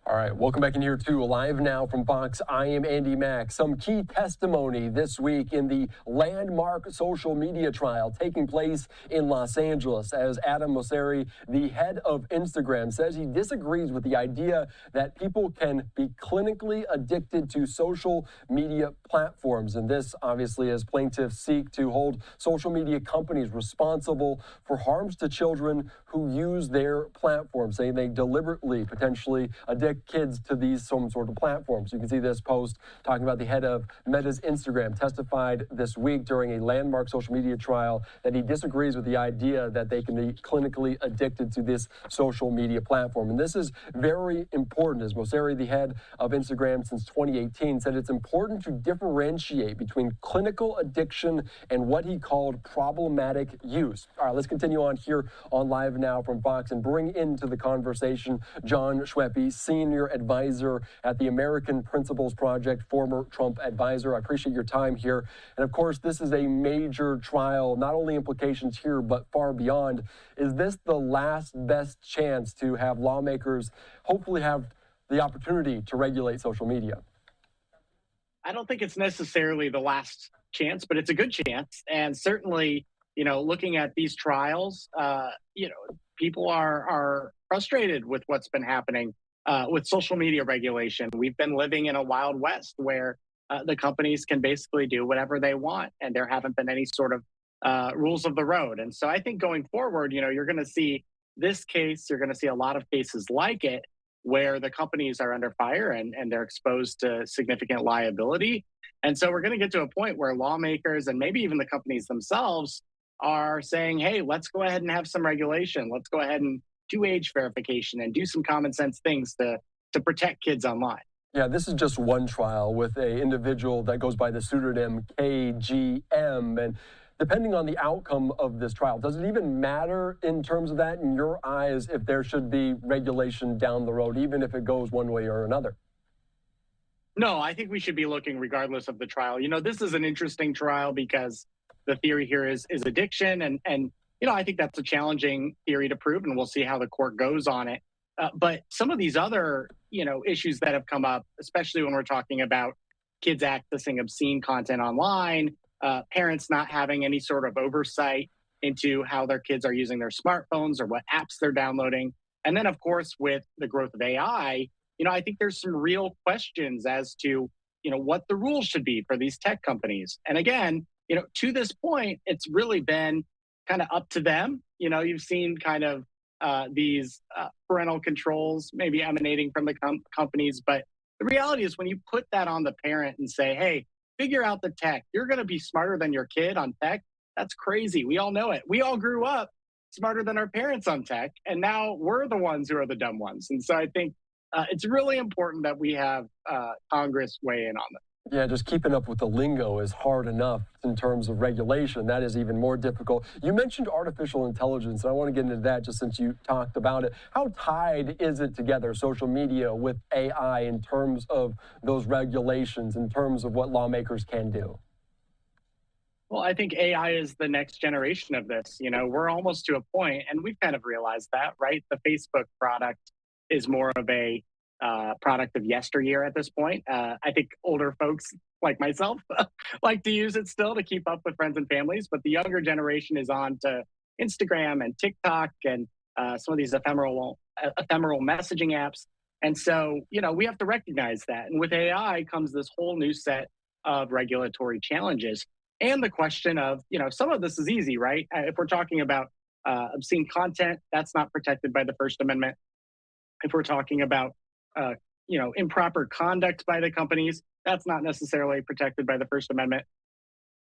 All right, welcome back in here to Live Now from Fox. I am Andy Mack. Some key testimony this week in the landmark social media trial taking place in Los Angeles as Adam Mosseri, the head of Instagram, says he disagrees with the idea that people can be clinically addicted to social media platforms. And this, obviously, as plaintiffs seek to hold social media companies responsible for harms to children who use their platforms, saying they deliberately, potentially addict kids to these some sort of platforms. You can see this post talking about the head of Meta's Instagram testified this week during a landmark social media trial that he disagrees with the idea that they can be clinically addicted to this social media platform. And this is very important, as Mosseri, the head of Instagram since 2018, said it's important to differentiate between clinical addiction and what he called problematic use. All right, let's continue on here on Live Now from Fox and bring into the conversation John Schweppe, senior advisor at the American Principles Project, former Trump advisor. I appreciate your time here. And of course, this is a major trial, not only implications here, but far beyond. Is this the last best chance to have lawmakers hopefully have the opportunity to regulate social media? I don't think it's necessarily the last chance, but it's a good chance. And certainly, looking at these trials, people are frustrated with what's been happening with social media regulation. We've been living in a Wild West where the companies can basically do whatever they want, and there haven't been any sort of rules of the road. And so I think going forward, you're going to see this case, you're going to see a lot of cases like it, where the companies are under fire and they're exposed to significant liability. And so we're going to get to a point where lawmakers and maybe even the companies themselves are saying, hey, let's go ahead and have some regulation. Let's go ahead and do age verification and do some common sense things to protect kids online. Yeah, this is just one trial with an individual that goes by the pseudonym KGM. And depending on the outcome of this trial, does it even matter in terms of that, in your eyes, if there should be regulation down the road, even if it goes one way or another? No, I think we should be looking regardless of the trial. This is an interesting trial because the theory here is addiction. And I think that's a challenging theory to prove, and we'll see how the court goes on it. But some of these other, issues that have come up, especially when we're talking about kids accessing obscene content online, parents not having any sort of oversight into how their kids are using their smartphones or what apps they're downloading. And then, of course, with the growth of AI, I think there's some real questions as to, what the rules should be for these tech companies. And again, to this point, it's really been kind of up to them. You've seen kind of these parental controls maybe emanating from the companies. But the reality is when you put that on the parent and say, hey, figure out the tech, you're going to be smarter than your kid on tech. That's crazy. We all know it. We all grew up smarter than our parents on tech. And now we're the ones who are the dumb ones. And so I think it's really important that we have Congress weigh in on this. Yeah, just keeping up with the lingo is hard enough in terms of regulation. That is even more difficult. You mentioned artificial intelligence, and I want to get into that just since you talked about it. How tied is it together, social media with AI, in terms of those regulations, in terms of what lawmakers can do? Well, I think AI is the next generation of this. We're almost to a point, and we've kind of realized that, right? The Facebook product is more of a product of yesteryear at this point. I think older folks like myself like to use it still to keep up with friends and families, but the younger generation is on to Instagram and TikTok and some of these ephemeral messaging apps. And so, we have to recognize that. And with AI comes this whole new set of regulatory challenges. And the question of, some of this is easy, right? If we're talking about obscene content, that's not protected by the First Amendment. If we're talking about improper conduct by the companies, that's not necessarily protected by the First Amendment.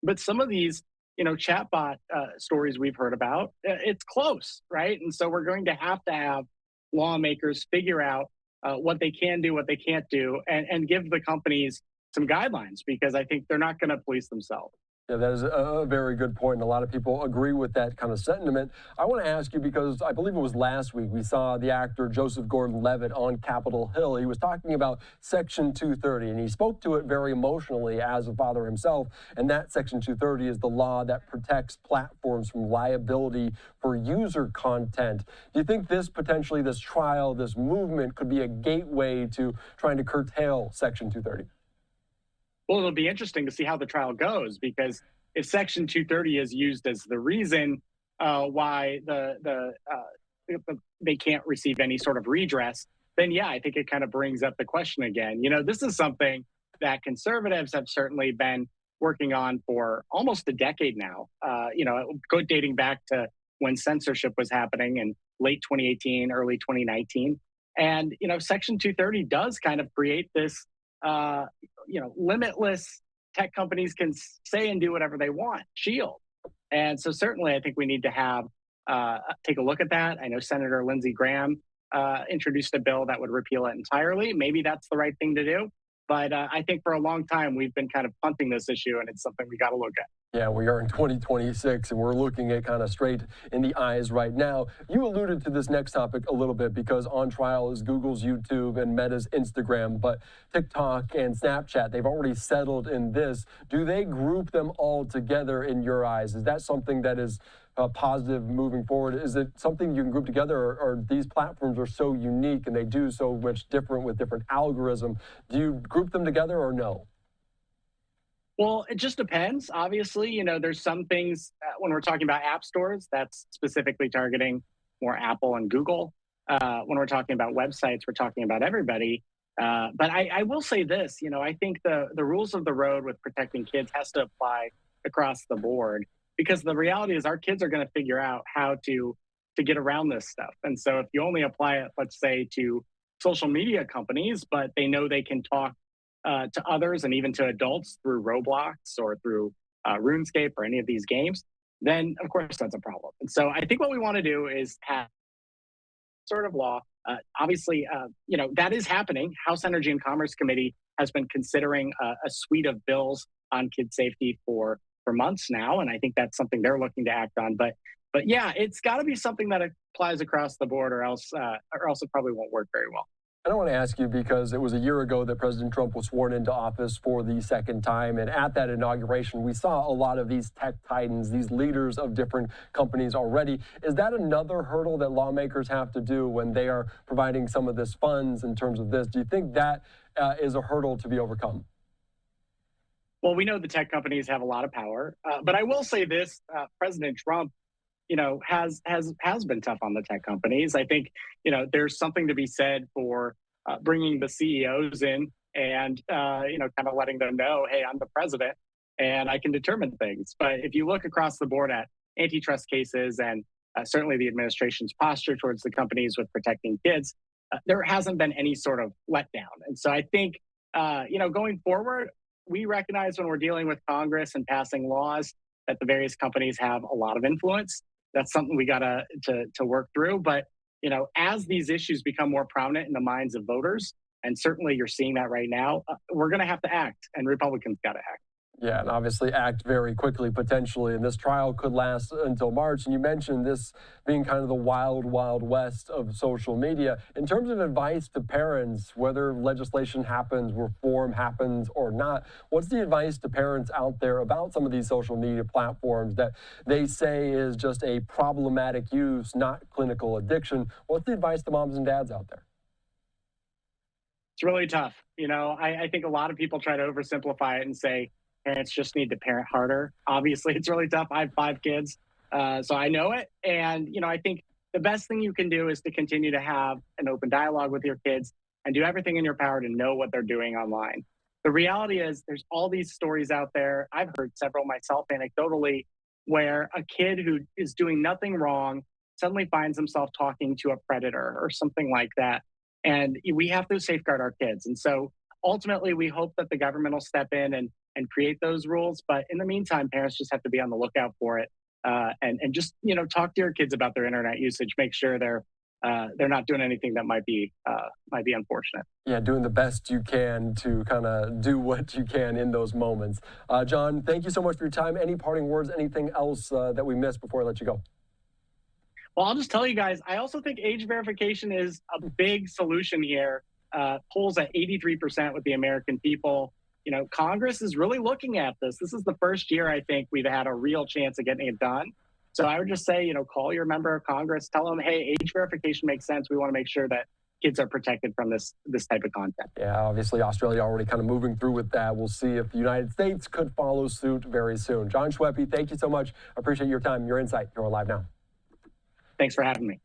But some of these, chatbot stories we've heard about, it's close, right? And so we're going to have lawmakers figure out what they can do, what they can't do, and give the companies some guidelines, because I think they're not going to police themselves. Yeah, that is a very good point, and a lot of people agree with that kind of sentiment. I want to ask you because I believe it was last week we saw the actor Joseph Gordon-Levitt on Capitol Hill. He was talking about Section 230, and he spoke to it very emotionally as a father himself. And that Section 230 is the law that protects platforms from liability for user content. Do you think this potentially, this trial, this movement could be a gateway to trying to curtail Section 230? Well, it'll be interesting to see how the trial goes, because if Section 230 is used as the reason why they can't receive any sort of redress, then yeah, I think it kind of brings up the question again. You know, this is something that conservatives have certainly been working on for almost a decade now. Dating back to when censorship was happening in late 2018, early 2019, and Section 230 does kind of create this limitless tech companies can say and do whatever they want, shield. And so certainly I think we need to have take a look at that. I know Senator Lindsey Graham introduced a bill that would repeal it entirely. Maybe that's the right thing to do. But I think for a long time, we've been kind of punting this issue, and it's something we got to look at. Yeah, we are in 2026, and we're looking at kind of straight in the eyes right now. You alluded to this next topic a little bit because on trial is Google's YouTube and Meta's Instagram, but TikTok and Snapchat, they've already settled in this. Do they group them all together in your eyes? Is that something that is positive moving forward? Is it something you can group together, or these platforms are so unique and they do so much different with different algorithms? Do you group them together or no? Well, it just depends. Obviously, there's some things when we're talking about app stores that's specifically targeting more Apple and Google. When we're talking about websites, we're talking about everybody. But I will say this, I think the rules of the road with protecting kids has to apply across the board, because the reality is our kids are going to figure out how to get around this stuff. And so if you only apply it, let's say, to social media companies, but they know they can talk to others and even to adults through Roblox or through RuneScape or any of these games, then of course that's a problem. And so I think what we want to do is have sort of law. Obviously, that is happening. House Energy and Commerce Committee has been considering a suite of bills on kid safety for months now, and I think that's something they're looking to act on. But yeah, it's got to be something that applies across the board, or else it probably won't work very well. I want to ask you because it was a year ago that President Trump was sworn into office for the second time. And at that inauguration, we saw a lot of these tech titans, these leaders of different companies already. Is that another hurdle that lawmakers have to do when they are providing some of this funds in terms of this? Do you think that is a hurdle to be overcome? Well, we know the tech companies have a lot of power. But I will say this, President Trump has been tough on the tech companies. I think, there's something to be said for bringing the CEOs in and, kind of letting them know, hey, I'm the president and I can determine things. But if you look across the board at antitrust cases and certainly the administration's posture towards the companies with protecting kids, there hasn't been any sort of letdown. And so I think, going forward, we recognize when we're dealing with Congress and passing laws that the various companies have a lot of influence. That's something we got to work through. But, as these issues become more prominent in the minds of voters, and certainly you're seeing that right now, we're going to have to act, and Republicans got to act. Yeah, and obviously act very quickly, potentially. And this trial could last until March. And you mentioned this being kind of the wild, wild west of social media. In terms of advice to parents, whether legislation happens, reform happens or not, what's the advice to parents out there about some of these social media platforms that they say is just a problematic use, not clinical addiction? What's the advice to moms and dads out there? It's really tough. I think a lot of people try to oversimplify it and say, parents just need to parent harder. Obviously, it's really tough. I have 5 kids, so I know it. And, I think the best thing you can do is to continue to have an open dialogue with your kids and do everything in your power to know what they're doing online. The reality is there's all these stories out there. I've heard several myself anecdotally where a kid who is doing nothing wrong suddenly finds himself talking to a predator or something like that. And we have to safeguard our kids. And so ultimately, we hope that the government will step in and create those rules. But in the meantime, parents just have to be on the lookout for it and just, talk to your kids about their internet usage. Make sure they're they're not doing anything that might be unfortunate. Yeah, doing the best you can to kind of do what you can in those moments. John, thank you so much for your time. Any parting words, anything else that we missed before I let you go? Well, I'll just tell you guys, I also think age verification is a big solution here. Polls at 83% with the American people. You know, Congress is really looking at this. This is the first year I think we've had a real chance of getting it done. So I would just say, you know, call your member of Congress, tell them, hey, age verification makes sense. We want to make sure that kids are protected from this type of content. Yeah, obviously Australia already kind of moving through with that. We'll see if the United States could follow suit very soon. John Schweppe, thank you so much. I appreciate your time, your insight here on Live Now. Thanks for having me.